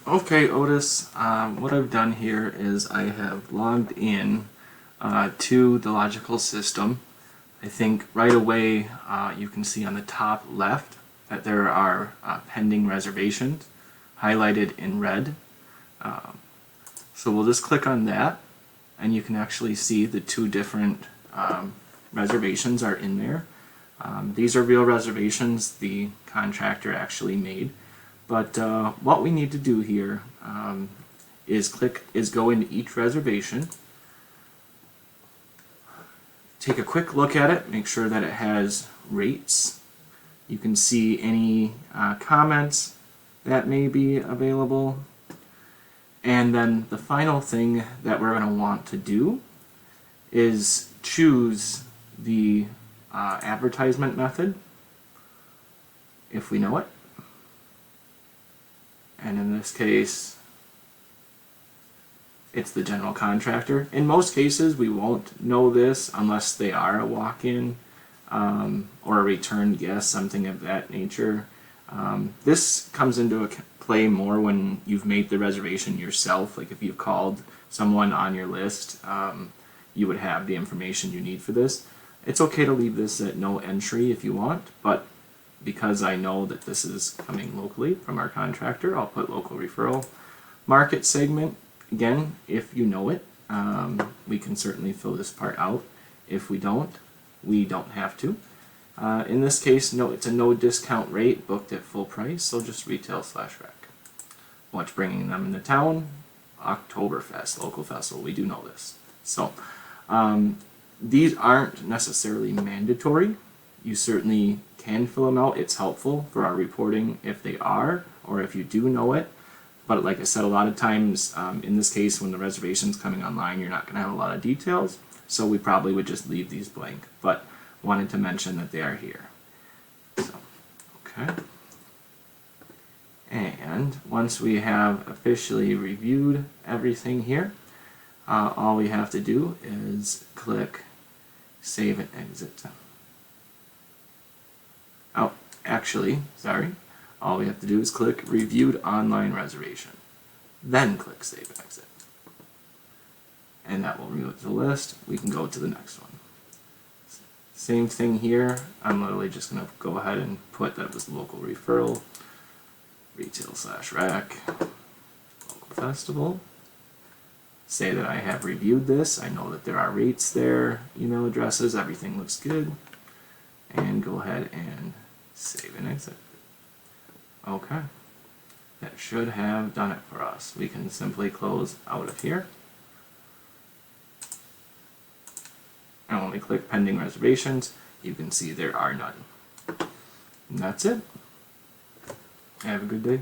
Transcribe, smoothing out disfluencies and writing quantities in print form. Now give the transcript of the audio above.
Okay, Otis, what I've done here is I have logged in to the logical system. I think right away you can see on the top left that there are pending reservations highlighted in red. So we'll just click on that and you can actually see the two different reservations are in there. These are real reservations the contractor actually made. But what we need to do here is go into each reservation, take a quick look at it, make sure that it has rates. You can see any comments that may be available. And then the final thing that we're going to want to do is choose the advertisement method, if we know it. And in this case, it's the general contractor. In most cases, we won't know this unless they are a walk-in or a return guest, something of that nature. This comes into play more when you've made the reservation yourself. Like if you've called someone on your list, you would have the information you need for this. It's okay to leave this at no entry if you want, but because I know that this is coming locally from our contractor, I'll put local referral. Market segment, again, if you know it, we can certainly fill this part out. If we don't have to. In this case, no, it's a no discount rate, booked at full price, so just retail/rec. What's bringing them into town? Oktoberfest, local festival, we do know this. So, these aren't necessarily mandatory. You certainly can fill them out. It's helpful for our reporting if they are, or if you do know it. But like I said, a lot of times, in this case, when the reservation's coming online, you're not going to have a lot of details, so we probably would just leave these blank. But wanted to mention that they are here. So, okay. And once we have officially reviewed everything here, all we have to do is click Save and Exit. Oh, actually, sorry. All we have to do is click Reviewed Online Reservation. Then click Save and Exit. And that will remove the list. We can go to the next one. Same thing here. I'm literally just going to go ahead and put that it was local referral, retail/rec, local festival. Say that I have reviewed this. I know that there are rates there, email addresses, everything looks good. And go ahead and save and exit. Okay. That should have done it for us. We can simply close out of here. And when we click pending reservations, you can see there are none. And that's it. Have a good day.